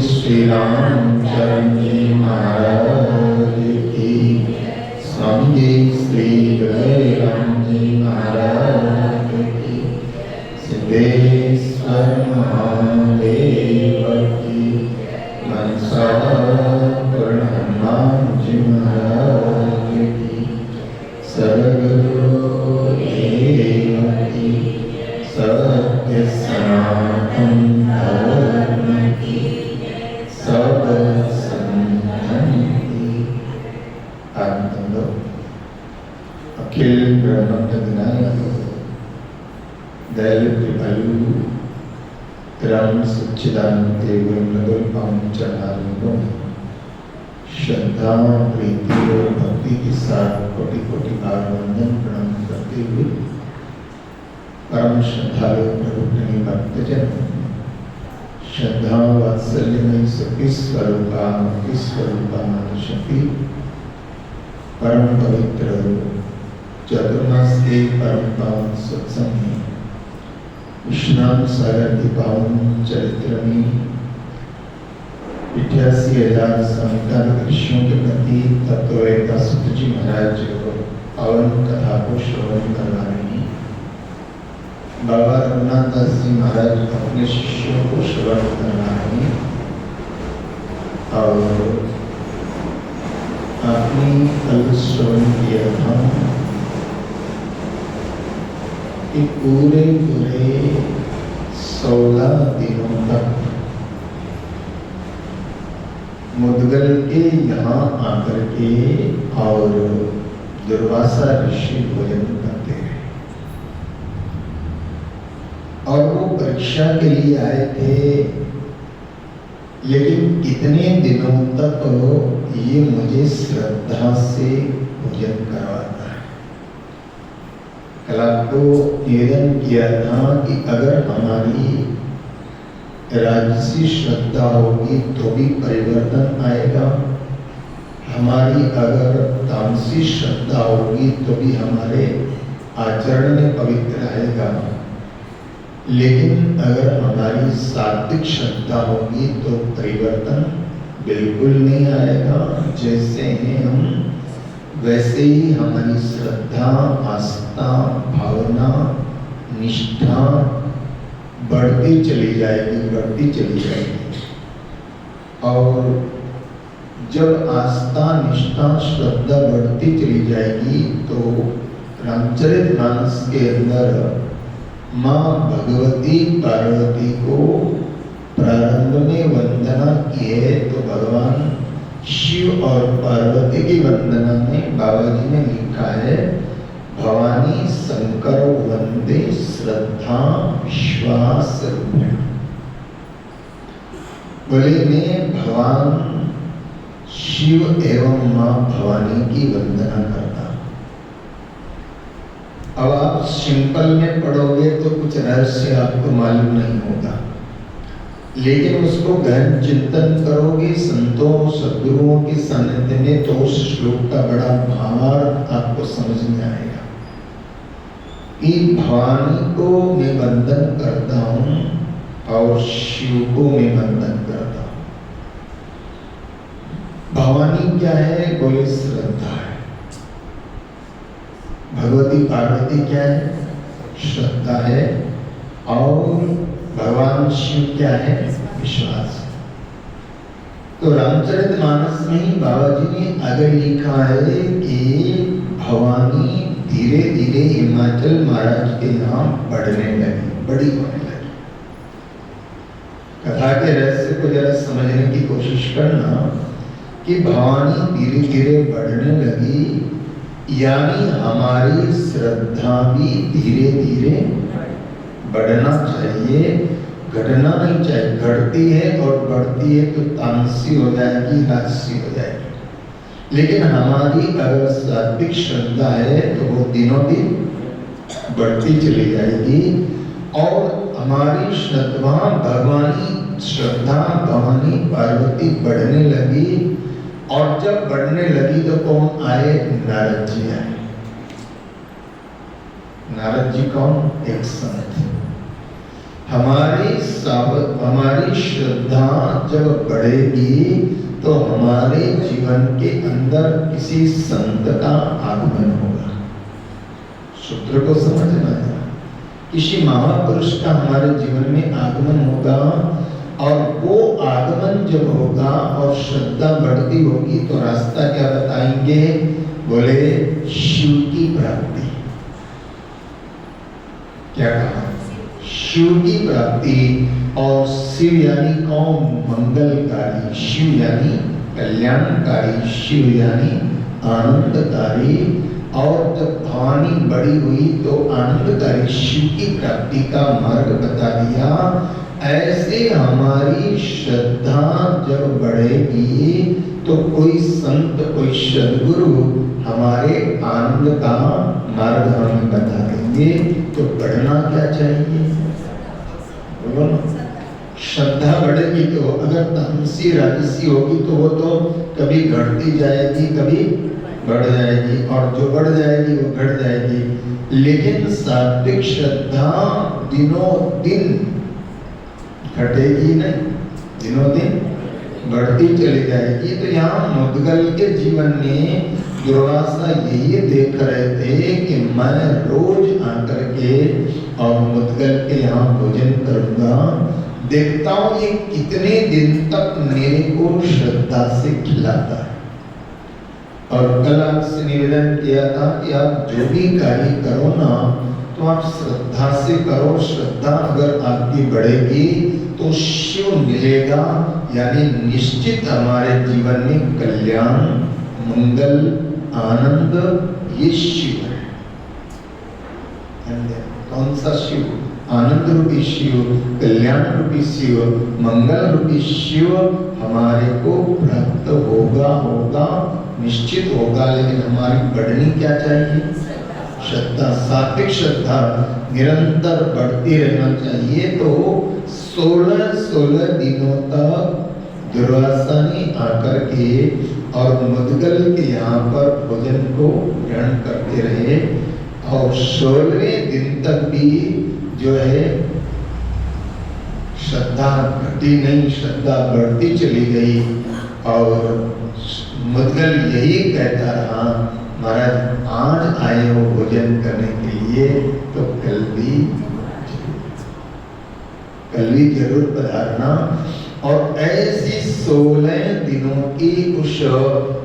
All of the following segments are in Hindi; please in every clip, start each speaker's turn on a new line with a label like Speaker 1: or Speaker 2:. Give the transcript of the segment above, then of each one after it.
Speaker 1: श्री रामचंद्र जी महाराज की, स्वामी जी श्री राम जी महाराज की, सिद्धेश्वर महादेव दयालु कृपालु राम सच्चिदानंद गुरुनगर पांचनालों श्रद्धा प्रीति और भक्ति के साथ कोटि कोटि बार वंदन प्रणाम करते हुए परम श्रद्धालु प्रभु प्रेमी भक्तजन श्रद्धा वात्सल्य में सभी स्वरूपा शक्ति परम पवित्र चतुर्मास के परम पावन सत्संग में विश्राम सागर के पावन चरित्र में 88,000 समकालिक ऋषियों के प्रति तत्ववेत्ता सुत जी महाराज पावन कथा को श्रवण करवा रहे हैं। बाबा रघुनाथ दास जी महाराज अपने शिष्यों को श्रवण करवा रहे हैं और आपने कल श्रवण किया था कि पूरे 16 दिनों तक मुद्गल के यहाँ आकर के और दुर्वासा ऋषि भोजन करते रहे और वो परीक्षा के लिए आए थे, लेकिन कितने दिनों तक ये मुझे श्रद्धा से भोजन करवाता है। कल आपको निवेदन किया था कि अगर हमारी राजसी श्रद्धा होगी तो भी परिवर्तन आएगा, हमारी अगर तामसी श्रद्धा होगी तो भी हमारे आचरण में पवित्र आएगा, लेकिन अगर हमारी सात्विक श्रद्धा होगी तो परिवर्तन बिल्कुल नहीं आएगा। जैसे हैं हम वैसे ही हमारी श्रद्धा, आस्था, भावना, निष्ठा बढ़ती चली जाएगी और जब आस्था, निष्ठा, श्रद्धा बढ़ती चली जाएगी तो रामचरितमानस के अंदर माँ भगवती पार्वती को प्रारंभ में वंदना की है तो भगवान शिव और पार्वती की वंदना में बाबा जी ने लिखा है, भवानी शंकर वंदे श्रद्धा विश्वास रूपेण। बोले मैं भगवान शिव एवं माँ भवानी की वंदना करता। अब आप सिंपल में पढ़ोगे तो कुछ रहस्य आपको मालूम नहीं होगा, लेकिन उसको गहन चिंतन करोगे संतों सद्गुरुओं के सानिध्य में तो उस श्लोक का बड़ा भावार्थ आपको समझ में आएगा कि भवानी को मैं वंदन करता हूँ और शिव को मैं वंदन करता हूँ। भवानी क्या है? बोले श्रद्धा है। भगवती पार्वती क्या है? श्रद्धा है। और भगवान शिव क्या है? विश्वास। तो रामचरितमानस में ही बाबा जी ने आगे लिखा है कि भवानी धीरे धीरे हिमाचल महाराज के यहाँ बढ़ने लगी, बड़ी होने लगी। कथा के रहस्य को जरा समझने की कोशिश करना कि भवानी धीरे धीरे बढ़ने लगी, यानी हमारी श्रद्धा भी धीरे धीरे बढ़ना चाहिए, घटना नहीं चाहिए। घटती है और बढ़ती है तो तामसी हो जाएगी, राजसी हो जाएगी। लेकिन हमारी अगर सात्विक श्रद्धा है तो वो दिनों दिन बढ़ती चली जाएगी और हमारी श्रद्धा भवानी पार्वती बढ़ने लगी। और जब बढ़ने लगी तो कौन आए? नारद जी आए। नारद जी कौन? एक संत। हमारी श्रद्धा जब बढ़ेगी तो हमारे जीवन के अंदर किसी संत का आगमन होगा। सूत्र को समझना है, किसी महापुरुष का हमारे जीवन में आगमन होगा और वो आगमन जब होगा और श्रद्धा बढ़ती होगी तो रास्ता क्या बताएंगे? बोले शिव की प्राप्ति। क्या कहा? शिव की प्राप्ति। और शिव यानी कौन? मंगलकारी। शिव यानी कल्याणकारी, शिव यानी आनंदकारी। और जब भवानी बड़ी हुई तो आनंदकारी शिव की प्राप्ति का मार्ग बता दिया। ऐसे हमारी श्रद्धा जब बढ़ेगी तो कोई संत, कोई सद्गुरु हमारे आनंद का मार्ग हमें बता देंगे। तो बढ़ना क्या चाहिए? बोलो ना। श्रद्धा बढ़ेगी तो अगर तामसी राजसी होगी तो वो तो कभी घटती जाएगी, कभी बढ़ जाएगी, और जो बढ़ जाएगी वो घट जाएगी। लेकिन सात्विक श्रद्धा दिनों दिन घटेगी नहीं, दिनों दिन बढ़ती चली जाएगी। तो यहाँ मुद्गल के जीवन में दुर्वासा यही देख रहे थे कि मैं रोज आकर के और मुद्गल के यहाँ भोजन करूंगा, देखता हूँ ये कितने दिन तक मेरे को श्रद्धा से खिलाता है। और कल आपसे निवेदन किया था कि आप जो भी कार्य करो ना तो आप श्रद्धा से करो। श्रद्धा अगर आपकी बढ़ेगी तो शिव मिलेगा, यानी निश्चित हमारे जीवन में कल्याण, मंगल, आनंद, ये शिव है। कौन सा शिव? आनंद रूपी शिव, कल्याण रूपी शिव, मंगल रूपी शिव हमारे को प्राप्त होगा, निश्चित होगा। लेकिन हमारी बढ़नी क्या चाहिए? श्रद्धा, सात्विक श्रद्धा निरंतर बढ़ती रहना चाहिए। तो 16 दिनों तक दुर्वासा ने आकर के और मुद्गल के यहाँ पर भोजन को ग्रहण करते रहे, और 16वें दिन तक भी जो है श्रद्धा घटी नहीं, श्रद्धा बढ़ती चली गई। और मुद्गल यही कहता रहा, महाराज आज आए हो भोजन करने के लिए तो कल भी जरूर पधारना। और ऐसी 16 दिनों की उस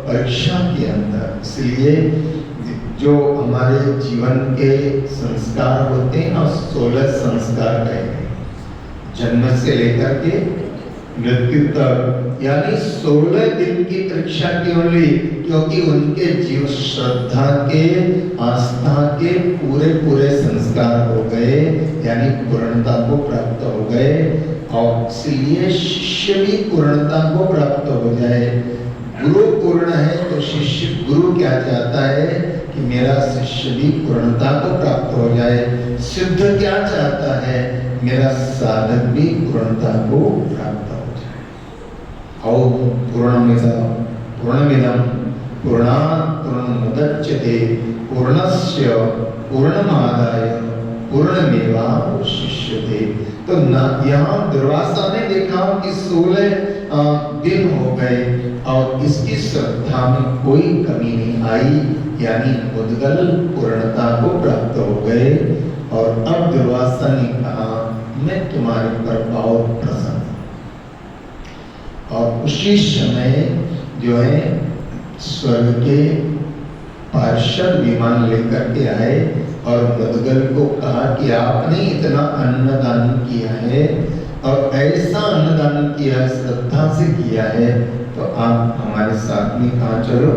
Speaker 1: परीक्षा के अंदर, इसलिए जो हमारे जीवन के संस्कार होते हैं ना, 16 संस्कार कहते हैं, जन्म से लेकर के मृत्यु तक, यानी 16 दिन की परीक्षा क्यों ली? क्योंकि उनके जीव श्रद्धा के, आस्था के पूरे संस्कार हो गए, यानी पूर्णता को प्राप्त हो गए। और इसलिए शिष्य भी पूर्णता को प्राप्त हो जाए। गुरु पूर्ण है तो शिष्य, गुरु क्या चाहता है कि मेरा शिष्य भी पूर्णता को प्राप्त हो जाए। सिद्ध क्या चाहता है? मेरा साधक भी पूर्णता को प्राप्त हो जाए। और पूर्णमिदं पूर्णात् पूर्णमुदच्यते पूर्णस्य पूर्णमादाय पूर्णमेवावशिष्यते। तो यहाँ दुर्वासा ने देखा कि 16 दिन हो गए और इसकी श्रद्धा में कोई कमी नहीं आई, यानी मुद्गल पूर्णता को प्राप्त हो गए। और अब दुर्वासा ने कहा, मैं तुम्हारे पर बहुत प्रसन्न हूं। और उसी समय जो है स्वर्ग के पार्षद विमान लेकर के आए और मुद्गल को कहा कि आपने इतना अन्नदान किया है और ऐसा अन्नदान किया, श्रद्धा से किया है, तो आप हमारे साथ में कहाँ चलो?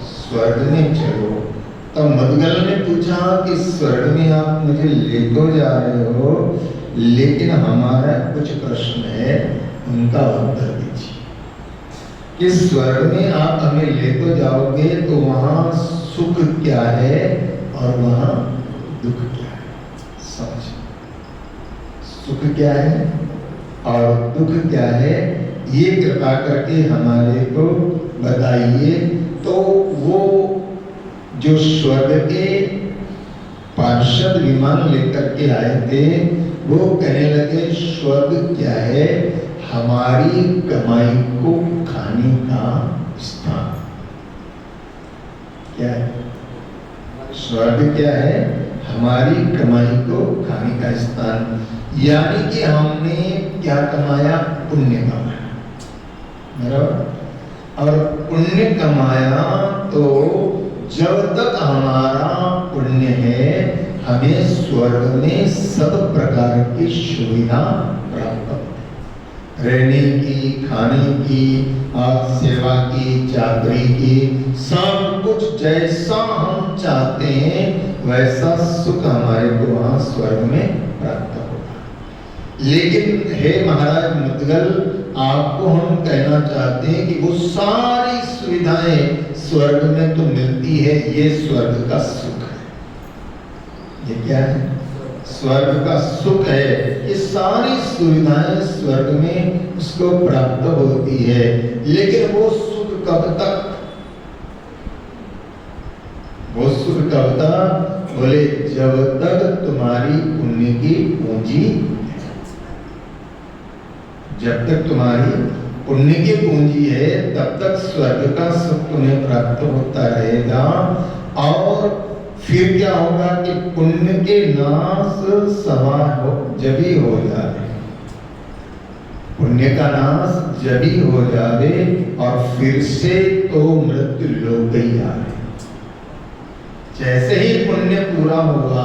Speaker 1: स्वर्ग में चलो। तो मुद्गल ने पूछा कि स्वर्ग में आप मुझे ले तो जा रहे हो, लेकिन हमारा कुछ प्रश्न है, उनका उत्तर दीजिए। कि स्वर्ग में आप हमें ले तो जाओगे तो वहाँ सुख क्या है और वहाँ दुख क्या है? समझ, सुख क्या है और दुख क्या है, ये कृपा करके हमारे को बताइए। तो वो जो स्वर्ग के पार्षद विमान लेकर के आए थे, वो कहने लगे, स्वर्ग क्या है? हमारी कमाई को खाने का स्थान। क्या है स्वर्ग? क्या है? हमारी कमाई को खाने का स्थान। यानी कि हमने क्या कमाया? पुण्य कमाया, बराबर। और पुण्य कमाया तो जब तक हमारा पुण्य है, हमें स्वर्ग में सब प्रकार की सुविधा प्राप्त होती। रहने की, खाने की, सेवा की, चाकरी की, सब कुछ जैसा हम चाहते हैं वैसा सुख हमारे को वहां स्वर्ग में प्राप्त होगा। लेकिन हे महाराज मुद्गल, आपको हम कहना चाहते हैं कि वो सारी सुविधाएं स्वर्ग में तो मिलती है, ये स्वर्ग का सुख है। ये क्या है? स्वर्ग का सुख है। ये सारी सुविधाएं स्वर्ग में उसको प्राप्त होती है, लेकिन वो सुख कब तक? वो सुख कब तक? बोले जब तक तुम्हारी पुण्य की पूंजी, जब तक तुम्हारी पुण्य की पूंजी है तब तक स्वर्ग का सुख तुम्हें प्राप्त होता रहेगा। और फिर क्या होगा कि पुण्य के नाश समय हो जब ही हो जाए, पुण्य का नाश जब ही हो जाए और फिर से तो मृत्यु लोक ही आए। जैसे ही पुण्य पूरा हुआ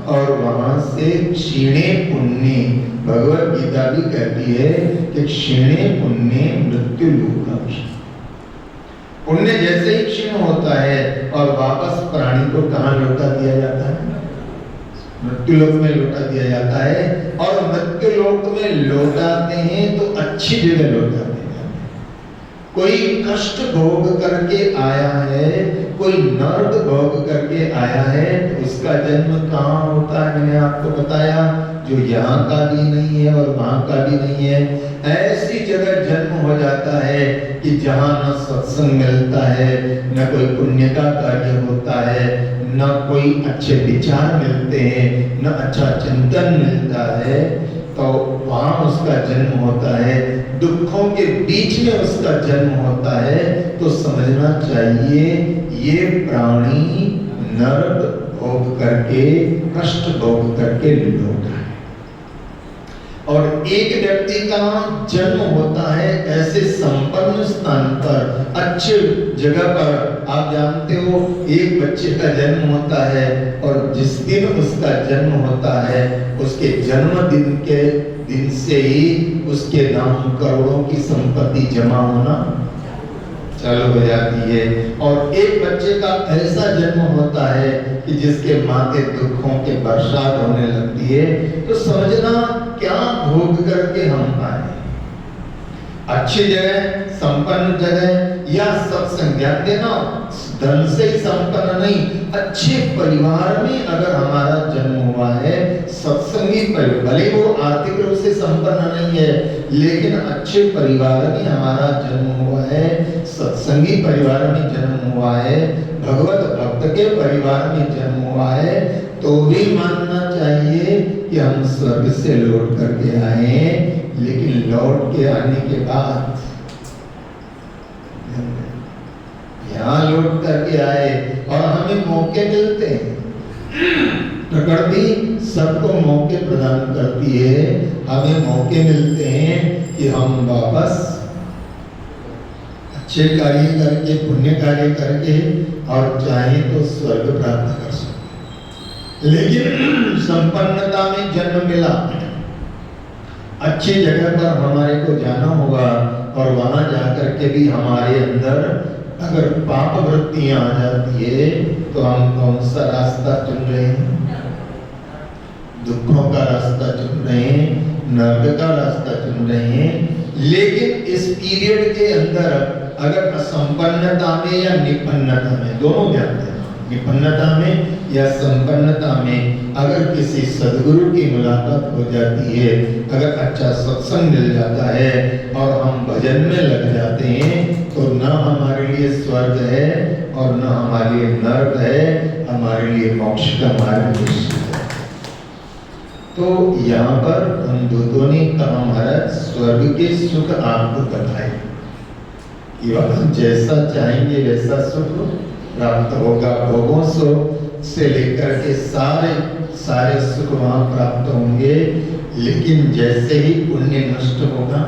Speaker 1: और वहां से क्षीणे पुण्य, भगवत गीता भी कहती है कि क्षीणे पुण्य मृत्यु लोकम। पुण्य जैसे ही क्षीण होता है और वापस प्राणी को कहाँ लौटा दिया जाता है? मृत्यु लोक में लौटा दिया जाता है। और मृत्यु लोक में लौटाते हैं तो अच्छी जगह लौटाते हैं। कोई कष्ट भोग करके आया है, कोई नर्क भोग करके आया है, तो उसका जन्म कहाँ होता है? मैंने आपको बताया, जो यहाँ का भी नहीं है और वहाँ का भी नहीं है, ऐसी जगह जन्म हो जाता है कि जहाँ न सत्संग मिलता है, न कोई पुण्य का कार्य होता है, न कोई अच्छे विचार मिलते हैं, न अच्छा चिंतन मिलता है, तो वहाँ उसका जन्म होता है। दुखों के बीच में उसका जन्म होता है। तो समझना चाहिए ये प्राणी नरक भोग करके, कष्ट भोग करके लौटा है। और एक व्यक्ति का जन्म होता है ऐसे संपन्न स्थान पर, अच्छे जगह पर। आप जानते हो एक बच्चे का जन्म होता है और जिस दिन उसका जन्म होता है उसके जन्मदिन के दिन से ही उसके नाम करोड़ों की संपत्ति जमा होना चालू हो जाती है। और एक बच्चे का ऐसा जन्म होता है कि जिसके माथे दुखों के बरसात होने लगती है। तो समझना क्या भोग करके हम आए, अच्छी जगह, संपन्न जगह या सत्संग। ध्यान देना, धन से ही संपन्न नहीं, अच्छे परिवार में अगर हमारा जन्म हुआ है, सत्संगी परिवार, भले वो आर्थिक रूप से संपन्न नहीं है, लेकिन अच्छे परिवार में हमारा जन्म हुआ है, सत्संगी परिवार में जन्म हुआ है, भगवत भक्त के परिवार में जन्म हुआ है, तो भी मानना चाहिए कि हम स्वर्ग से लौट करके आए। लेकिन लौट के आने के बाद यहाँ लौट करके आए और हमें मौके मिलते हैं। प्रकृति सबको मौके प्रदान करती है। हमें मौके मिलते हैं कि हम वापस अच्छे कार्य करके, पुण्य कार्य करके और चाहे तो स्वर्ग प्राप्त कर सकते। लेकिन संपन्नता में जन्म मिला, अच्छी जगह पर हमारे को जाना होगा और वहां जाकर के भी हमारे अंदर अगर पाप वृत्तियां आ जाती है तो हम कौन सा रास्ता चुन रहे हैं? दुखों का रास्ता चुन रहे हैं, नरक का रास्ता चुन रहे हैं। लेकिन इस पीरियड के अंदर अगर असंपन्नता में या निपन्नता में, दोनों जाते हैं, निपन्नता में या संपन्नता में अगर किसी सदगुरु की मुलाकात हो जाती है, अगर अच्छा सत्संग मिल जाता है और हम भजन में लग जाते हैं, तो न हमारे लिए स्वर्ग है और न हमारे लिए नरक है, हमारे लिए मोक्ष का मार्ग निश्चित है। तो यहाँ पर हम दूतों ने कहा महाराज स्वर्ग के सुख आपको बताए कि हम जैसा चाहेंगे वैसा सुख प्राप्त होगा। भोगों से लेकर के सारे सुख वहां प्राप्त होंगे। लेकिन जैसे ही पुण्य नष्ट होगा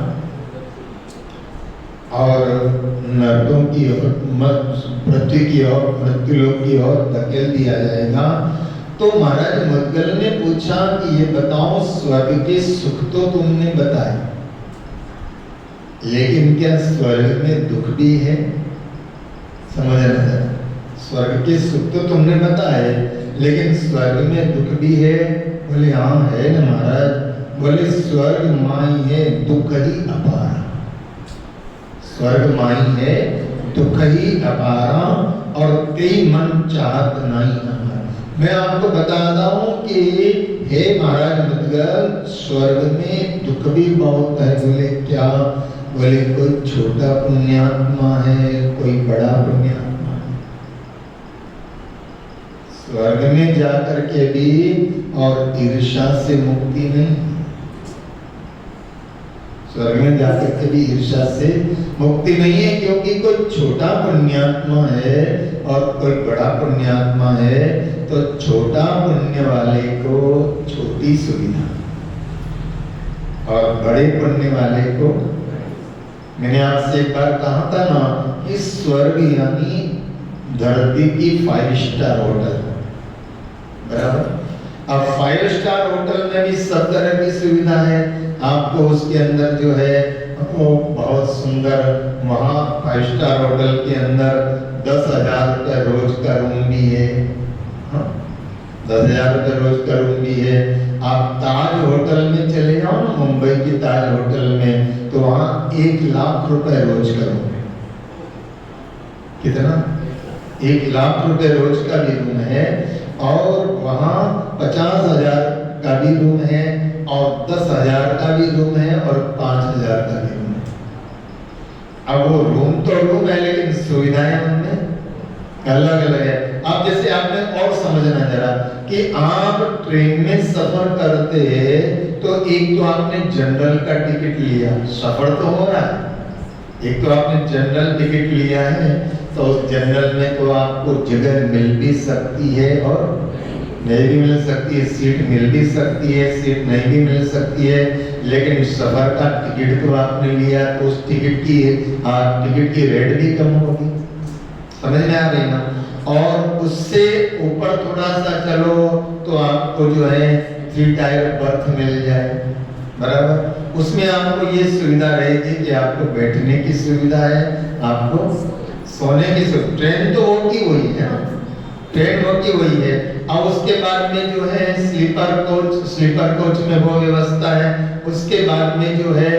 Speaker 1: और नरकों की ओर, पृथ्वी की ओर, मृत्युलोक की ओर धकेल दिया जाएगा। तो महाराज मुद्गल ने पूछा कि ये बताओ स्वर्ग के सुख तो तुमने बताए, लेकिन क्या स्वर्ग में दुख भी है? समझना जरा। स्वर्ग के सुख तो तुमने बताए, लेकिन स्वर्ग में दुख भी है? बोले हाँ है ना महाराज। बोले स्वर्ग माई है दुख ही अपार। स्वर्ग माई है दुख ही अपारा, और तेई मन चाहत नहीं हमारा। मैं आपको बताता हूँ कि हे महाराज मुद्गल, स्वर्ग में दुख भी बहुत है। बोले क्या? बोले कोई छोटा पुण्यात्मा है, कोई बड़ा पुण्यात्मा है। स्वर्ग में जाकर के भी और ईर्ष्या से मुक्ति नहीं। स्वर्ग में जाकर के भी ईर्ष्या से मुक्ति नहीं है, क्योंकि कोई छोटा पुण्यात्मा है और कोई बड़ा पुण्यात्मा है, तो छोटा पुण्य वाले को छोटी सुविधा और बड़े पुण्य वाले को। मैंने आपसे एक बार कहा था ना कि स्वर्ग यानी धरती की 5 स्टार होटल, बराबर। अब 5 स्टार होटल में भी सब तरह की सुविधा है। आपको उसके अंदर जो है वो बहुत सुंदर, वहाँ 5 स्टार होटल के अंदर 10,000 रुपये रोज का रूम भी है। 10,000 रुपये रोज का रूम भी है। आप ताज होटल में चले जाओ ना, मुंबई की ताज होटल में, तो वहाँ 1 लाख रुपए रोज का रूम है। कितना? 1 लाख रुपए रोज का भी रूम है। और वहाँ 50,000 का भी रूम है, और 10,000 का भी रूम है, और 5,000 का भी रूम है। अब वो रूम तो रूम है, लेकिन सुविधाएं उनमें अलग अलग है। अब जैसे आपने और समझना जरा कि आप ट्रेन में सफर करते हैं, तो एक तो आपने जनरल का टिकट लिया, सफर तो हो रहा है। एक तो आपने जनरल टिकट लिया है, तो उस जनरल में तो आपको जगह मिल भी सकती है और नहीं भी मिल सकती है। सीट मिल भी सकती है, सीट नहीं भी मिल सकती है। लेकिन सफर का टिकट तो आपने लिया, तो उस टिकट की रेट भी कम होगी। समझ में आ रही ना? और उससे ऊपर थोड़ा सा चलो तो आपको जो है 3 टायर बर्थ मिल जाए, बराबर। उसमें आपको ये सुविधा रहेगी कि आपको बैठने की सुविधा है, आपको सोने की सुविधा। ट्रेन तो होती वही है, ट्रेन होती वही है। और उसके बाद में जो है स्लीपर कोच में वो व्यवस्था है। उसके बाद में जो है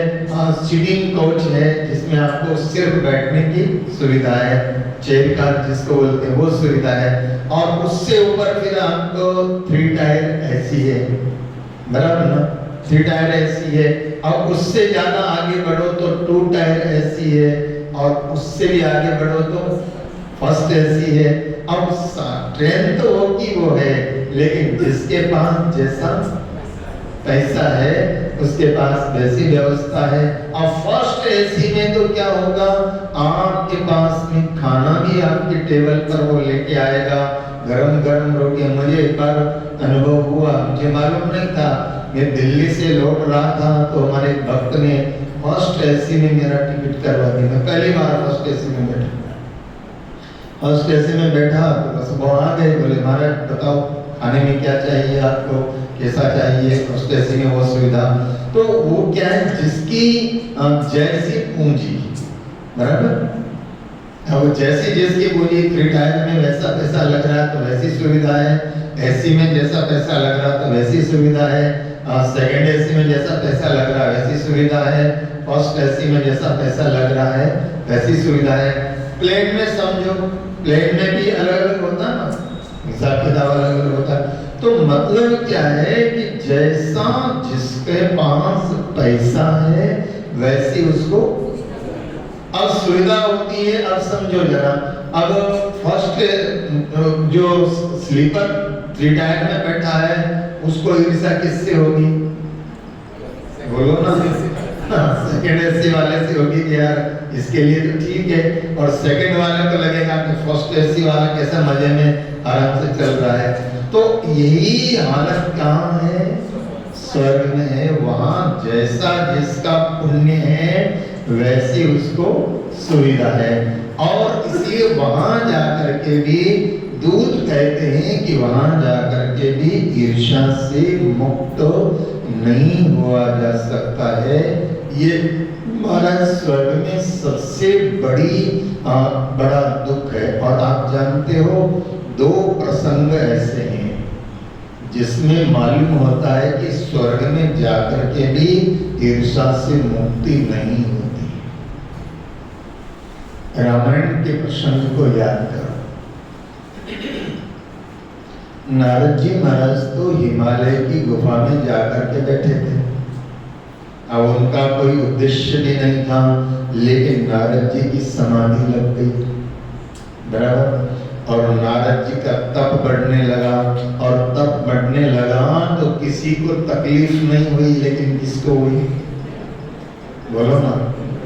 Speaker 1: सीटिंग कोच है, जिसमें आपको सिर्फ बैठने की सुविधा है, चेयर कार जिसको बोलते हैं वो सुविधा है। और उससे ऊपर फिर आपको 3 टायर एसी है, बराबर ना? 3 टायर एसी है। और उससे ज्यादा आगे बढ़ो तो 2 टायर एसी है, और उससे भी आगे बढ़ो तो फर्स्ट एसी है। अब ट्रेन तो होगी वो है, लेकिन जिसके पास जैसा पैसा है उसके पास वैसी व्यवस्था है। अब फर्स्ट एसी में तो क्या होगा, आपके पास में खाना भी आपके टेबल पर वो लेके आएगा, गरम गरम रोटियां। मुझे एक बार अनुभव हुआ, मुझे मालूम नहीं था, मैं दिल्ली से लौट रहा था, तो हमारे भक्त ने फर्स्ट एसी में मेरा टिकट करवा दिया। मैं पहली बार फर्स्ट एसी में बैठा। फर्स्ट एसी में बैठा तो बस वो आ गए, बोले महाराज बताओ खाने में क्या चाहिए आपको, कैसा चाहिए। फर्स्ट एसी में वो सुविधा। तो वो क्या है, जिसकी जैसी पूंजी, बराबर। अब जैसी जिसकी पूंजी, 3 टायर में वैसा पैसा लग रहा है तो वैसी सुविधा है, एसी में जैसा पैसा लग रहा है तो वैसी सुविधा है, सेकंड एसी में जैसा पैसा लग रहा है वैसी सुविधा है, फर्स्ट एसी में जैसा पैसा लग रहा है वैसी सुविधा है। प्लेन में समझो, प्लेन में भी अलग अलग होता है ना, हिसाब किताब अलग अलग होता है। तो मतलब क्या है कि जैसा जिसके पास पैसा है वैसी उसको अब सुविधा होती है। अब समझो जरा, अब फर्स्ट जो स्लीपर 3 टायर में बैठा है उसको ईर्ष्या किससे होगी, बोलो ना? सेकंड एसी वाले से होगी कि यार इसके लिए तो ठीक है, और सेकंड वाले को लगेगा कि फर्स्ट एसी वाला कैसा मजे में आराम से चल रहा है। तो यही हालत कहाँ है, स्वर्ग में है। वहाँ जैसा जिसका पुण्य है वैसी उसको सुविधा है। और इसलिए वहाँ जाकर के भी दूत कहते हैं कि वहाँ जाकर के भी ईर्ष्या से मुक्त नहीं हुआ जा सकता है। ये महाराज स्वर्ग में सबसे बड़ा दुख है। और आप जानते हो 2 प्रसंग ऐसे हैं जिसमें मालूम होता है कि स्वर्ग में जाकर के भी ईर्ष्या से मुक्ति नहीं होती। रामायण के प्रसंग को याद करो। नारद जी महाराज तो हिमालय की गुफा में जाकर के बैठे थे। अब उनका कोई उद्देश्य भी नहीं था, लेकिन नारद जी की समाधि लग गई, बराबर। और नारद जी का तप बढ़ने लगा, और तप बढ़ने लगा तो किसी को तकलीफ नहीं हुई, लेकिन किसको हुई? बोलो ना।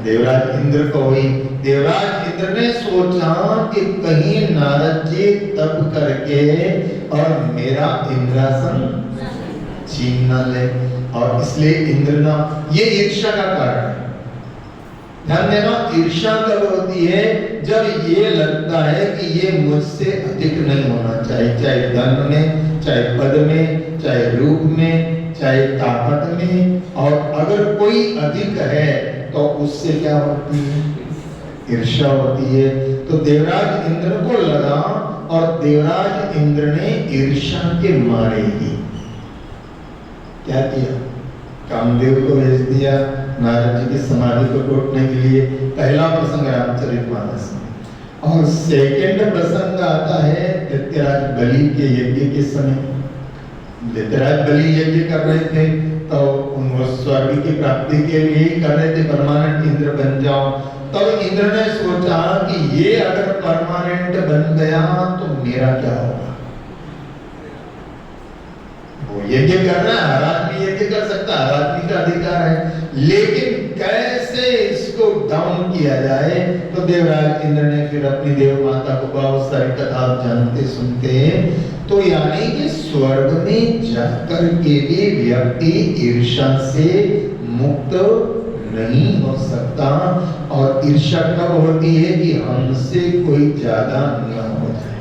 Speaker 1: देवराज इंद्र को हुई। देवराज इंद्र ने सोचा कि कहीं नारद जी तप करके और मेरा इंद्रासन छीन न ले, और इसलिए इंद्र ना, ये ईर्ष्या का कारण है। ध्यान देना, ईर्ष्या कब होती है? जब ये लगता है कि ये मुझसे अधिक नहीं होना चाहिए, चाहे धन में, चाहे पद में, चाहे रूप में, चाहे ताकत में। और अगर कोई अधिक है तो उससे क्या होती है? ईर्ष्या होती है। तो देवराज इंद्र को लगा, और देवराज इंद्र ने ईर्ष्या के मारे ही क्या किया? कामदेव को भेज दिया नारद जी की समाधि को टूटने के लिए। पहला प्रसंग रामचरितमानस में। और सेकंड प्रसंग आता है दैत्यराज बलि के यज्ञ के समय। दैत्यराज बलि यज्ञ कर रहे थे, तो उन स्वर्ग की प्राप्ति के लिए कर रहे थे, परमानेंट इंद्र बन जाओ। तब इंद्र ने सोचा कि ये अगर परमानेंट बन गया तो मेरा क्या होगा? वो यज्ञ कर रहा है, हर आदमी यज्ञ कर सकता है, हर आदमी का अधिकार है, लेकिन कैसे इसको डाउन किया जाए? तो देवराज इंद्र ने फिर अपनी देव माता को बहुत सारी कथा जानते सुनते, तो यानी कि स्वर्ग में जाकर के भी व्यक्ति ईर्ष्या से मुक्त नहीं हो सकता। और ईर्ष्या कब होती है? कि हमसे कोई ज्यादा न हो जाए,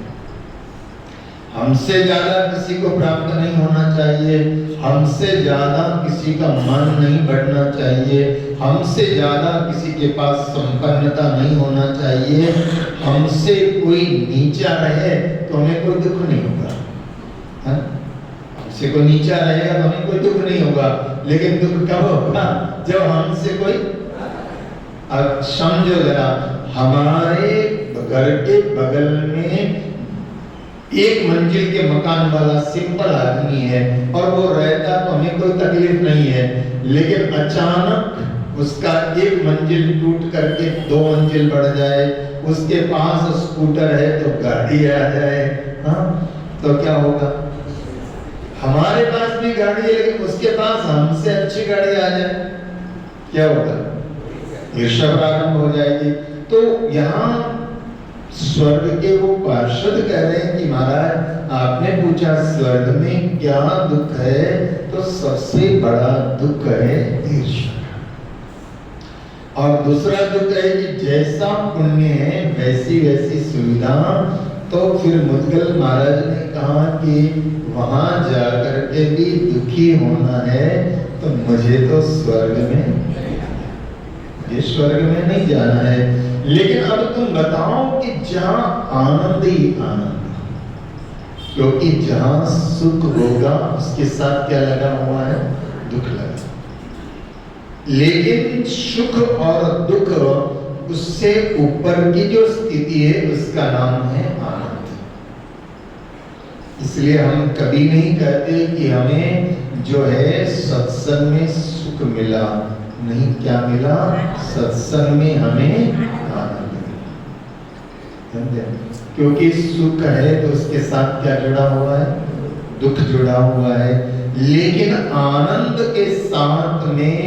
Speaker 1: हमसे ज्यादा किसी को प्राप्त नहीं होना चाहिए, हमसे ज्यादा किसी का मन नहीं बढ़ना चाहिए, हमसे ज्यादा किसी के पास संपन्नता नहीं होना चाहिए, हमसे कोई नीचा रहे तो हमें कोई दुख नहीं होगा, है? हमसे कोई नीचा रहेगा तो हमें कोई दुख नहीं होगा। लेकिन दुख कब होगा? जब हमसे कोई, अब समझो जरा, हमारे घर के बगल में 1 मंजिल के मकान वाला सिंपल आदमी है, और वो रहता तो हमें कोई तकलीफ नहीं है, लेकिन अचानक उसका 1 मंजिल टूट करके 2 मंजिल बढ़ जाए, उसके पास स्कूटर है तो गाड़ी आ जाए, हाँ, तो क्या होगा? हमारे पास भी गाड़ी है, लेकिन उसके पास हमसे अच्छी गाड़ी आ जाए, क्या होगा? ईर्ष्या प्रारंभ हो जाएगी। तो यहाँ स्वर्ग के वो पार्षद कह रहे हैं कि महाराज आपने पूछा स्वर्ग में क्या दुख है, तो सबसे बड़ा दुख है ईर्ष्या। और दूसरा दुख है कि जैसा पुण्य है वैसी वैसी सुविधा। तो फिर मुद्गल महाराज ने कहा कि वहां जाकर के भी दुखी होना है तो मुझे तो स्वर्ग में, ये स्वर्ग में नहीं जाना है। लेकिन अब तुम बताओ कि जहां आनंद ही आनंद, क्योंकि जहां सुख होगा उसके साथ क्या लगा हुआ है? दुख लगा। लेकिन सुख और दुख, उससे ऊपर की जो स्थिति है उसका नाम है आनंद। इसलिए हम कभी नहीं कहते कि हमें जो है सत्संग में सुख मिला, नहीं, क्या मिला? सत्संग में हमें आनंद मिला। क्योंकि सुख है तो उसके साथ क्या जुड़ा हुआ है? दुख जुड़ा हुआ है। लेकिन आनंद के साथ में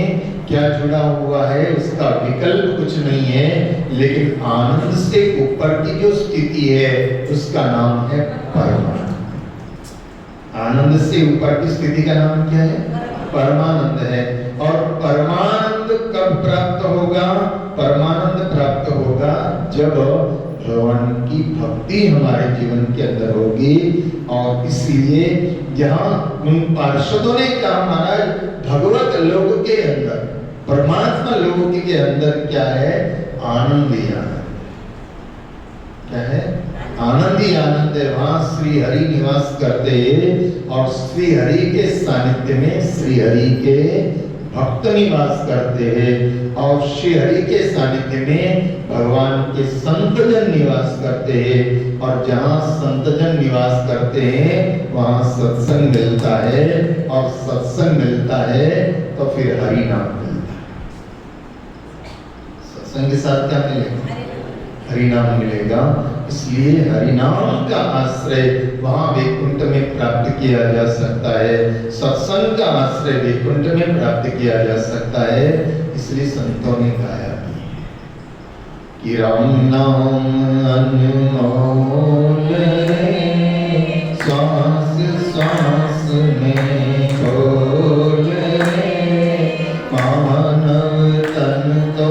Speaker 1: क्या जुड़ा हुआ है? उसका विकल्प कुछ नहीं है, लेकिन आनंद से ऊपर की जो स्थिति है उसका नाम है परमानंद। आनंद से ऊपर की स्थिति का नाम क्या है? परमानंद है। और परमानंद कब प्राप्त होगा? परमानंद प्राप्त होगा जब भगवान की भक्ति हमारे जीवन के अंदर होगी। और इसलिए यहाँ उन पार्षदों ने कहा महाराज भगवत लोक के अंदर, परमात्मा लोक के अंदर क्या है? आनंद ही आनंद। क्या है? आनंद ही आनंद है। वहां श्री हरि निवास करते हैं और श्री हरि के सानिध्य में श्री हरि के भक्त निवास करते हैं और श्री हरि के सानिध्य में भगवान के संतजन निवास करते हैं और जहाँ संतजन निवास करते हैं वहाँ सत्संग मिलता है और सत्संग मिलता है तो फिर हरि नाम मिलता है। सत्संग के साथ क्या मिलेगा? हरि नाम मिलेगा। इसलिए हरि नाम का आश्रय वहां वैकुंठ में प्राप्त किया जा सकता है, सत्संग का आश्रय वैकुंठ में प्राप्त किया जा सकता है। इसलिए संतों ने गाया भी है कि राम नाम अनमोल सांस सांस में खोल मानव तन तो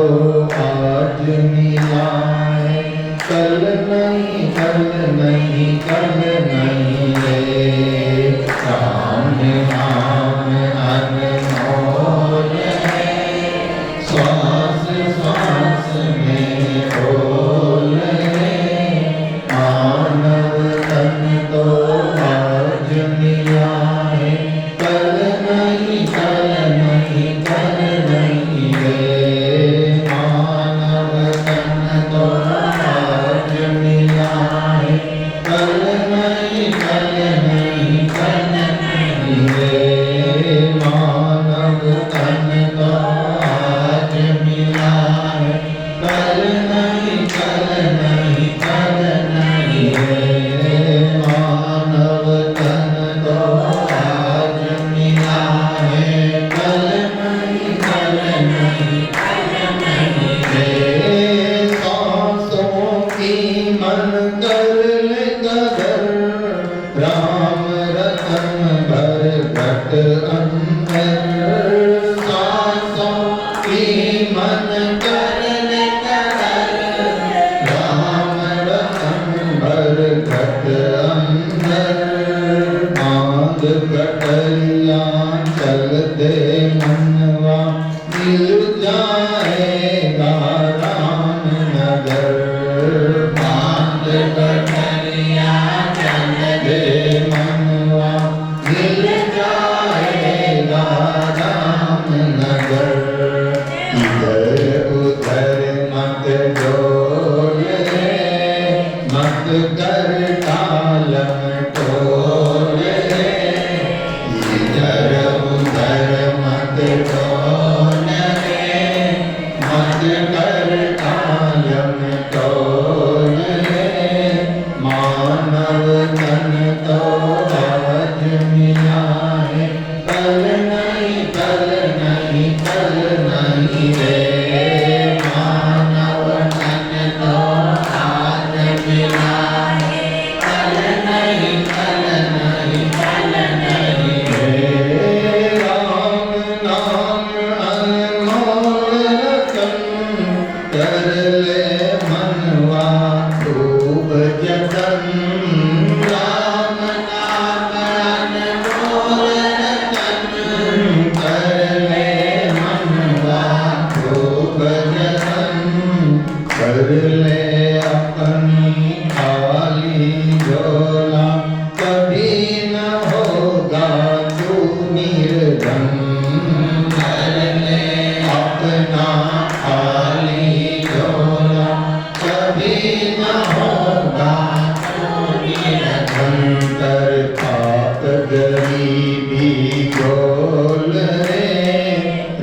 Speaker 1: आज मिला कल नहीं कल नहीं कल नहीं रे। राम नाम अनमोल है श्वास श्वास में बोल मानव तन तो आज मिला है कल नहीं कल नहीं कल नहीं रे। मानव तन तो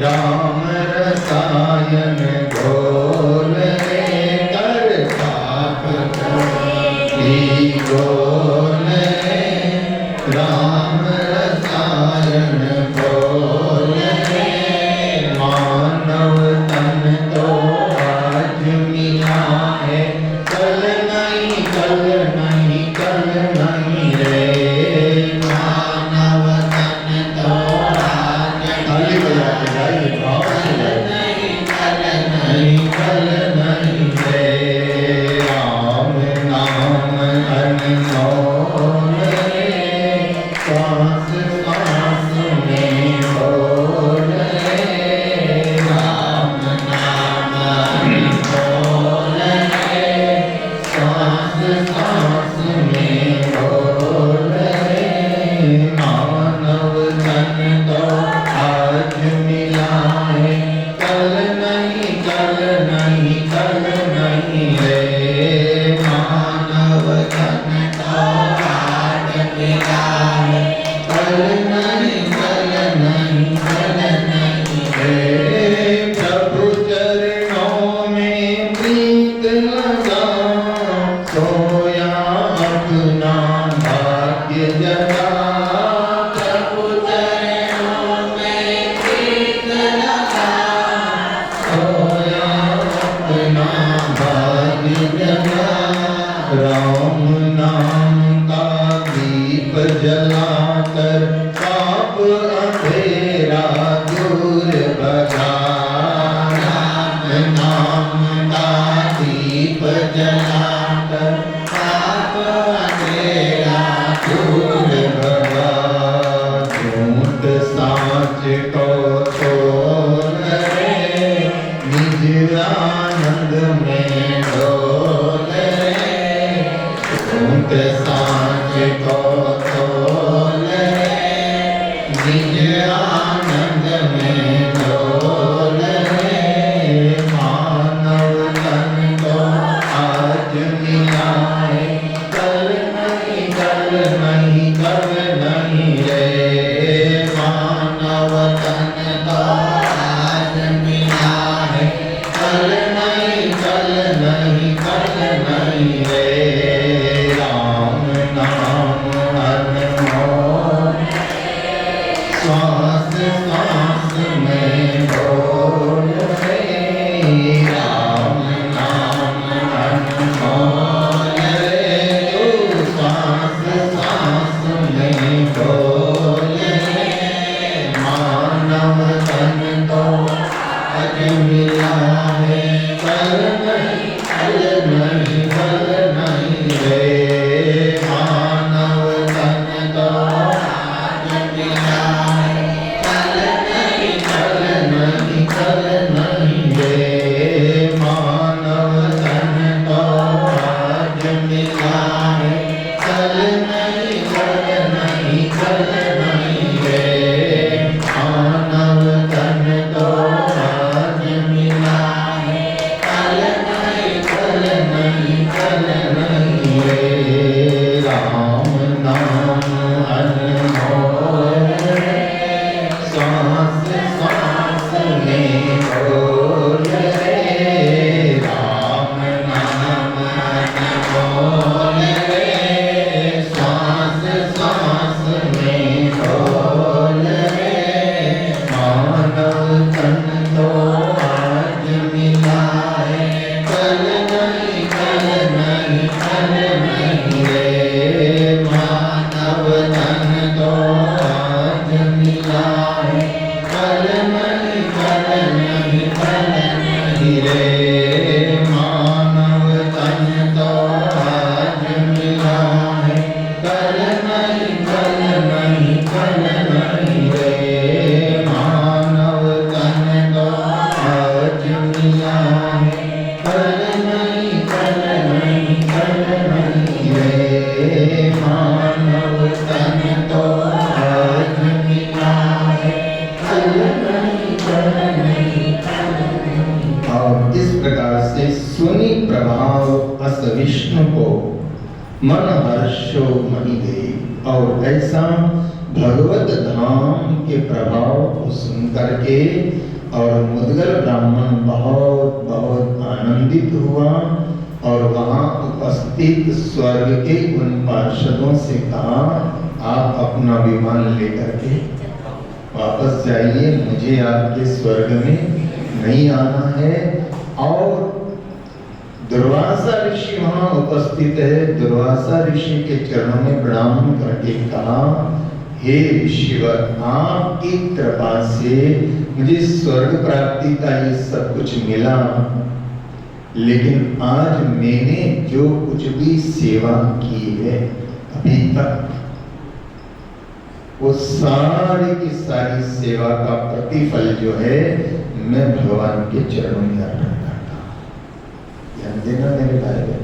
Speaker 1: राम रसायन घोल रे कर नहीं कल नहीं रे मानव तन तो आज मिला है कल नहीं कल नहीं रे प्रभु चरणों में प्रीत लगा सोया अपना भाग्य जगा प्रभु चरणों में प्रीत लगा सोया अपना भाग्य जगा राम नाम का दीप जलाकर पाप अंधेरा दूर भगा राम नाम का दीप जलाकर पाप अंधेरा दूर भगा झूठ साच को तोल रे निज आनंद में डोल रे झूठ साच को तोल रे निज आनंद में डोल रे मानव तन को आज मिला है कल नहीं कल नहीं रे मानव तन को आज मिला है कल नहीं रे राम नाम अनमोल श्वास श्वास में बोल रे राम नाम अनमोल रे तू श्वास श्वास में बोल रे मानव तन तो आज मिला है कल नहीं रे मानव तन तो आज मिला है कल नहीं रे मानव तन तो आज मिला है कल नहीं रे मानव तन तो आज मिला है कल नहीं रे राम नाम अनमोल श्वास श्वास में बोल रे राम नाम अनमोल रे श्वास श्वास में बोल रे मानव तन तो आज मिला है कल नहीं रे मानव तन तो आज मिला है कल नहीं रे मानव तन तो आज मिला है कल नहीं रे मानव तन तो आज मिला है कल नहीं रे मानव तन तो आज मिला है कल नहीं और इस प्रकार से सुनि प्रभाव अस विष्णु को मन हर्षो मणि दे और ऐसा भगवत धाम के प्रभाव को सुन करके और मुद्गल ब्राह्मण बहुत बहुत आनंदित हुआ और वहां उपस्थित स्वर्ग के उन पार्षदों से कहा आप अपना विमान लेकर के वापस जाइए, मुझे आपके स्वर्ग में नहीं आना है। और दुर्वासा ऋषि वहां उपस्थित है। दुर्वासा ऋषि के चरणों में प्रणाम करके कहा, हे ऋषिवर, आपकी कृपा से मुझे स्वर्ग प्राप्ति का ये सब कुछ मिला, लेकिन आज मैंने जो कुछ भी सेवा की है अभी तक, वो सारी की सारी सेवा का प्रतिफल जो है मैं भगवान के चरणों में अर्पण करता हूं। ध्यान देना मेरे भाई बहन,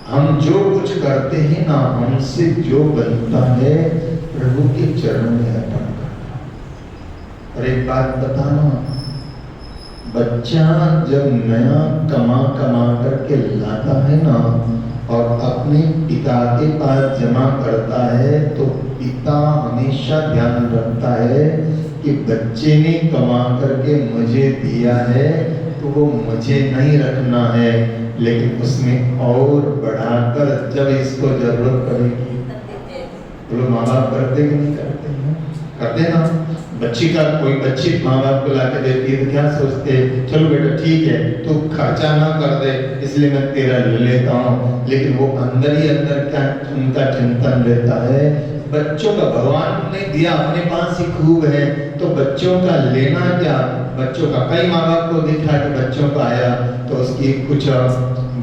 Speaker 1: हम जो कुछ करते हैं ना, हमसे जो बनता है प्रभु के चरणों में अर्पण करता हूं। और एक बात बताना, बच्चा जब नया कमा कमा करके लाता है ना और अपने पिता के पास जमा करता है, तो पिता हमेशा ध्यान रखता है कि बच्चे ने कमा करके मुझे दिया है तो वो मुझे नहीं रखना है, लेकिन उसमें और बढ़ाकर जब इसको जरूरत पड़ेगी। बोलो माँ बाप करते कि नहीं करते हैं? करते ना। बच्ची का कोई बच्ची माँ बाप को लाके देती है तो क्या सोचते हैं, चलो बेटा ठीक है तो खर्चा ना कर दे इसलिए मैं तेरा ले लेता हूँ, लेकिन वो अंदर ही अंदर क्या उनका चिंतन रहता है, बच्चों का भगवान ने दिया अपने पास ही खूब है तो बच्चों का लेना क्या। बच्चों का कई माँ बाप को देखा कि बच्चों का आया तो उसकी कुछ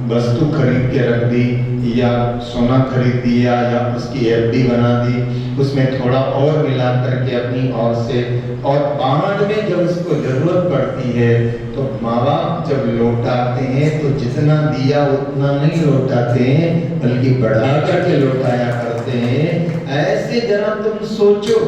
Speaker 1: वस्तु खरीद के रख दी या सोना खरीद दिया या उसकी एफडी बना दी, उसमें थोड़ा और मिला करके अपनी ओर से, और बाद में जब उसको जरूरत पड़ती है तो माँ बाप जब लौटाते हैं तो जितना दिया उतना नहीं लौटाते हैं बल्कि बढ़ा करके लौटाया करते हैं। ऐसे जरा तुम सोचो,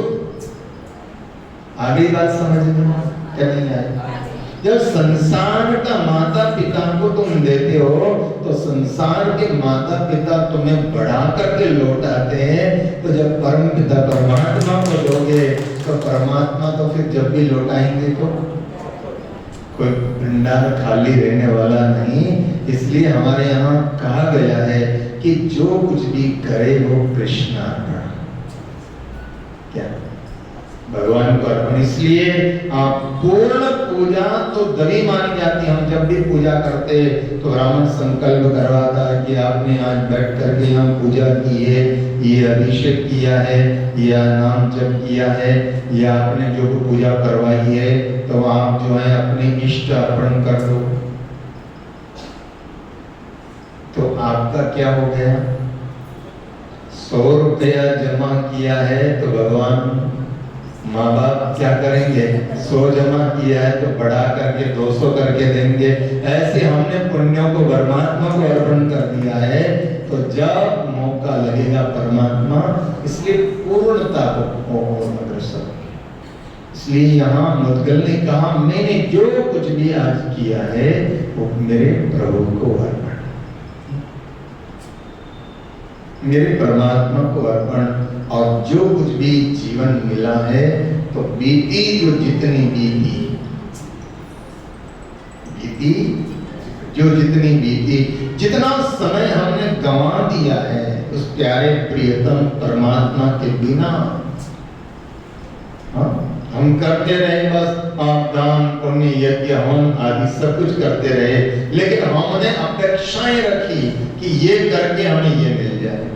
Speaker 1: आगे बात समझ में क्या नहीं आए? जब संसार का माता पिता को तुम देते हो तो संसार के माता पिता तुम्हें बढ़ा करके लौटाते हैं, तो जब परम पिता परमात्मा को दोगे तो परमात्मा तो फिर जब भी लौटाएंगे तो कोई भंडार खाली रहने वाला नहीं। इसलिए हमारे यहाँ कहा गया है कि जो कुछ भी करे वो कृष्णार्पण, क्या भगवान को अर्पण। इसलिए पूर्ण पूजा तो तभी मानी जाती है। हम जब भी पूजा करते तो ब्राह्मण संकल्प करवाता है कि आपने आज बैठ करके यहाँ पूजा की है, ये अभिषेक किया है या नाम जप किया है या आपने जो पूजा करवाई है तो आप जो है अपने इष्ट अर्पण कर दो। तो आपका क्या हो गया, 100 रुपया जमा किया है तो भगवान माँ बाप क्या करेंगे, 100 जमा किया है तो बढ़ा करके 200 करके देंगे। ऐसे हमने पुण्यों को परमात्मा को अर्पण कर दिया है, तो जब मौका लगेगा परमात्मा, इसलिए पूर्णता को अग्रसर। इसलिए यहाँ मुद्गल ने कहा मैंने जो कुछ भी आज किया है वो मेरे प्रभु को अर्पण, मेरे परमात्मा को अर्पण। और जो कुछ भी जीवन मिला है तो बीती जो जितनी बीती जितना समय हमने गंवा दिया है उस प्यारे प्रियतम परमात्मा के बिना, हम करते रहे बस आप दान पुण्य यज्ञ हवन आदि सब कुछ करते रहे, लेकिन हमने अपेक्षाएं रखी कि ये करके हमें ये मिल जाए।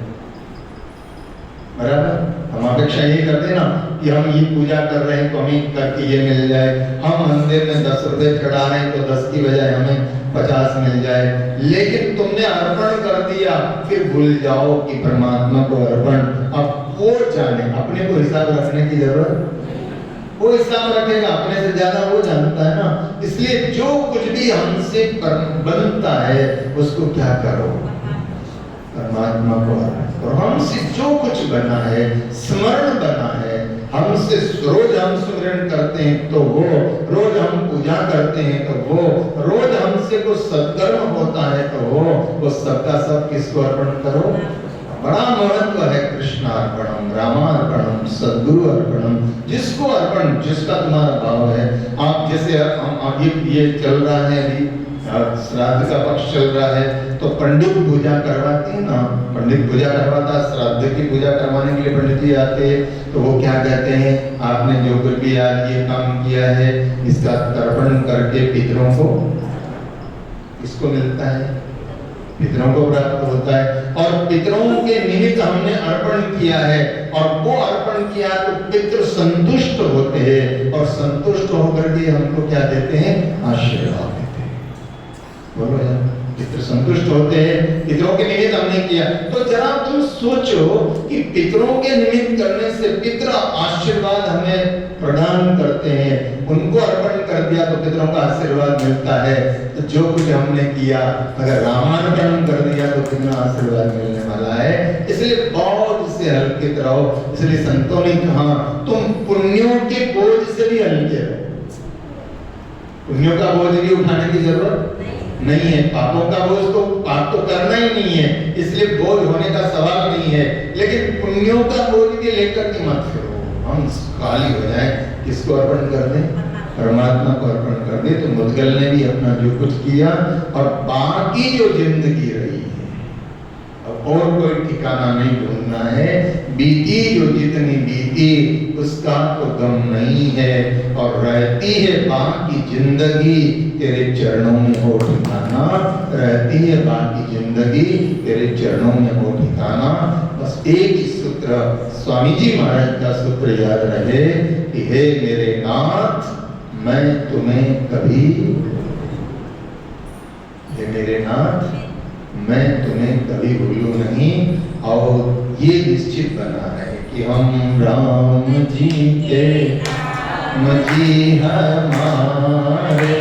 Speaker 1: बराबर, हम अपेक्षा ये करते ना कि हम ये पूजा कर रहे हैं तो हमें करके ये मिल जाए, हम मंदिर में 10 रुपए चढ़ा रहे हैं तो 10 की बजाय हमें 50 मिल जाए। लेकिन तुमने अर्पण कर दिया, फिर भूल जाओ कि परमात्मा को अर्पण। अब वो जाने, अपने को हिसाब रखने की जरूरत, वो हिसाब रखेगा, अपने से ज्यादा वो जानता है ना। इसलिए जो कुछ भी हमसे बनता है उसको क्या करो, परमात्मा को अर्पण। और हमसे जो कुछ बना है, स्मरण बना है, हमसे रोज हम स्मरण करते हैं तो वो, रोज हम पूजा करते हैं तो वो, रोज हमसे कुछ सत्कर्म होता है तो वो सबका सब किसको अर्पण करो। बड़ा महत्व है कृष्णार्पणम, रामार्पणम, सद्गुरु अर्पणम, जिसको अर्पण, जिसका तुम्हारा भाव है। आप जैसे हम ये चल रहा है अभी श्राद्ध का पक्ष चल रहा है तो पंडित पूजा करवाते हैं ना, पंडित पूजा करवाता, श्राद्ध की पूजा करवाने के लिए पंडित जी आते हैं तो वो क्या कहते हैं, आपने जो कुछ भी आज ये काम किया है इसका तर्पण करके पितरों को, इसको मिलता है, पितरों को प्राप्त होता है। और पितरों के निमित्त हमने अर्पण किया है और वो अर्पण किया तो पितृ संतुष्ट होते हैं और संतुष्ट होकर के हमको क्या देते हैं, आशीर्वाद देते हैं। बोलो यार, पितृ संतुष्ट होते हैं, पितरों के निमित्त हमने किया। तो जरा तुम सोचो कि पितरों के निमित्त करने से पितृ आशीर्वाद हमें प्रदान करते हैं, उनको अर्पण कर दिया तो पितरों का आशीर्वाद मिलता है। तो जो कुछ हमने किया अगर रामार्पण कर दिया तो कितना आशीर्वाद मिलने वाला है। इसलिए बहुत से हल्के रहो। इसलिए संतों ने कहा तुम पुण्यों के बोझ से भी हल्के रहो। पुण्यों का बोझ भी उठाने की जरूरत नहीं है। पापों का बोझ तो पाप तो करना ही नहीं है, इसलिए बोझ होने का सवाल नहीं है। लेकिन पुण्यों का बोझ भी लेकर के मत फिरो। हम खाली हो जाए, किसको अर्पण कर दें? परमात्मा को अर्पण कर दे। तो मुद्गल ने भी अपना जो कुछ किया और बाकी जो जिंदगी रही है, अब और कोई ठिकाना नहीं ढूंढना है। बीती जो जितनी बीती उसका तो गम नहीं है, और रहती है बाकी जिंदगी तेरे चरणों में हो ठिकाना। रहती है बाकी जिंदगी तेरे चरणों में हो ठिकाना। बस एक ही सूत्र स्वामी जी महाराज का सूत्र याद रहे कि हे मेरे नाथ, मैं तुम्हें कभी, हे मेरे नाथ, मैं तुम्हें कभी भूलूं नहीं। और ये निश्चित बना है कि हम राम जी के मजी हमारे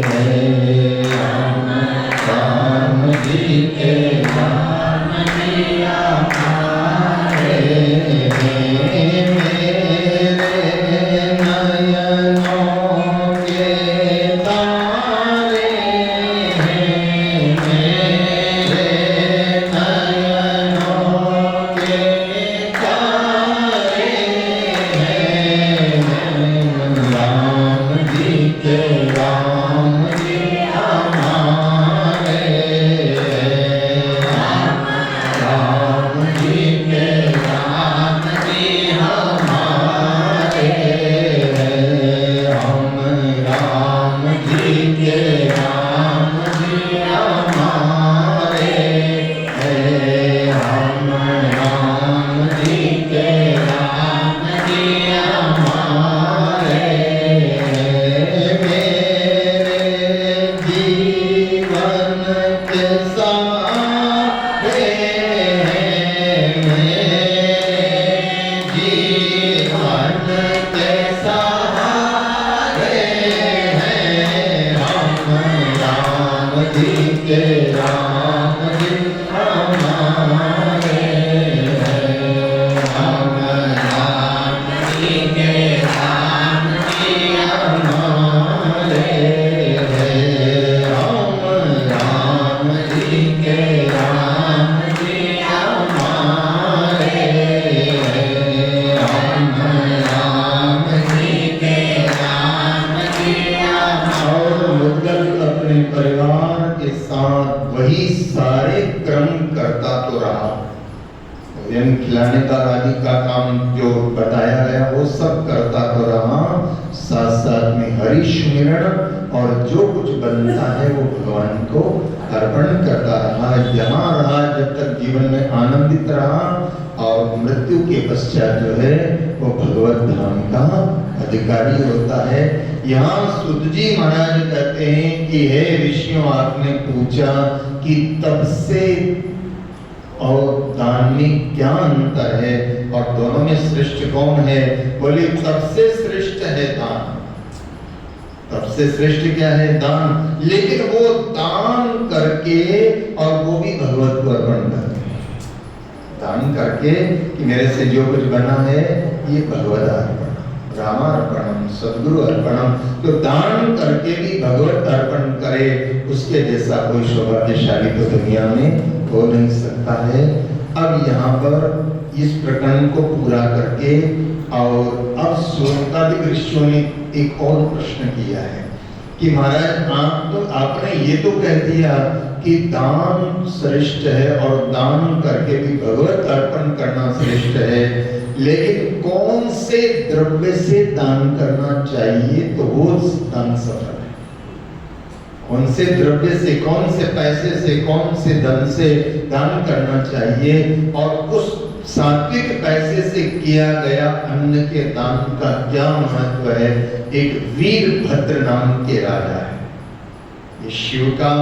Speaker 1: हैं, हम राम जी के मजी हमारे हैं। खिलाने का आदि का काम जो बताया गया वो सब करता तो रहा, साथ साथ में हरि स्मरण और जो कुछ बनता है वो भगवान को अर्पण करता रहा। यहाँ रहा जब तक जीवन में आनंदित रहा, और मृत्यु के पश्चात जो है वो भगवत धाम का अधिकारी होता है। यहाँ सुत जी महाराज कहते हैं कि हे ऋषियों, आपने पूछा कि तब से और दान में क्या अंतर है और दोनों में श्रेष्ठ कौन है? बोले तब से श्रेष्ठ है दान। तब से श्रेष्ठ क्या है? दान। लेकिन वो दान करके, और वो भी भगवत को अर्पण करके, दान करके कि मेरे से जो कुछ बना है ये भगवत अर्पण, रामार्पणम, सद्गुरु अर्पणम। तो दान करके भी भगवत अर्पण करे, उसके जैसा कोई सौभाग्यशाली तो दुनिया में हो नहीं सकता है। अब यहाँ पर इस प्रकरण को पूरा करके, और अब शोकादिक ऋषियों ने एक और प्रश्न किया है कि महाराज आपने ये तो कह दिया कि दान श्रेष्ठ है और दान करके भी भगवत अर्पण करना श्रेष्ठ है, लेकिन कौन से द्रव्य से दान करना चाहिए तो वो दान सफल है? कौन से द्रव्य से, कौन से पैसे से, कौन से धन से दान करना चाहिए? और उस सात्विक पैसे से किया गया अन्न के दान का क्या महत्व है? एक वीरभद्र नाम के राजा है, ये शिव का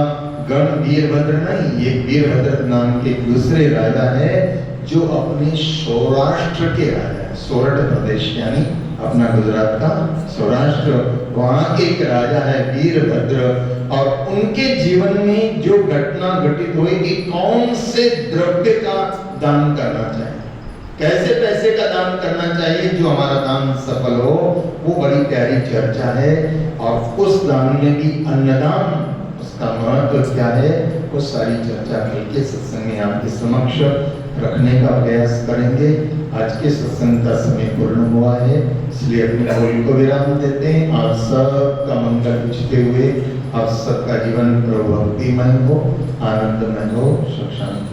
Speaker 1: गण वीरभद्र नहीं, ये वीरभद्र नाम के दूसरे राजा है जो अपने सौराष्ट्र के राजा है। सोरठ प्रदेश यानी अपना गुजरात का सौराष्ट्र, वहां के एक राजा है वीरभद्र। और उनके जीवन में जो घटना घटित हुई कि कौन से द्रव्य का दान करना चाहिए, कैसे पैसे का दान करना चाहिए जो हमारा दान सफल हो, वो बड़ी प्यारी चर्चा है, और उस दान में भी अन्नदान, उसका महत्व क्या है, वो सारी चर्चा कल के सत्संग में आपके समक्ष रखने का प्रयास करेंगे। आज के सत्संग का समय पूर्ण हुआ है, इसलिए अपने बोल को विराम देते हैं। आप सबका मंगल पूछते हुए आप सबका जीवन प्रभु भक्तिमय हो, आनंदमय हो, सुख शांति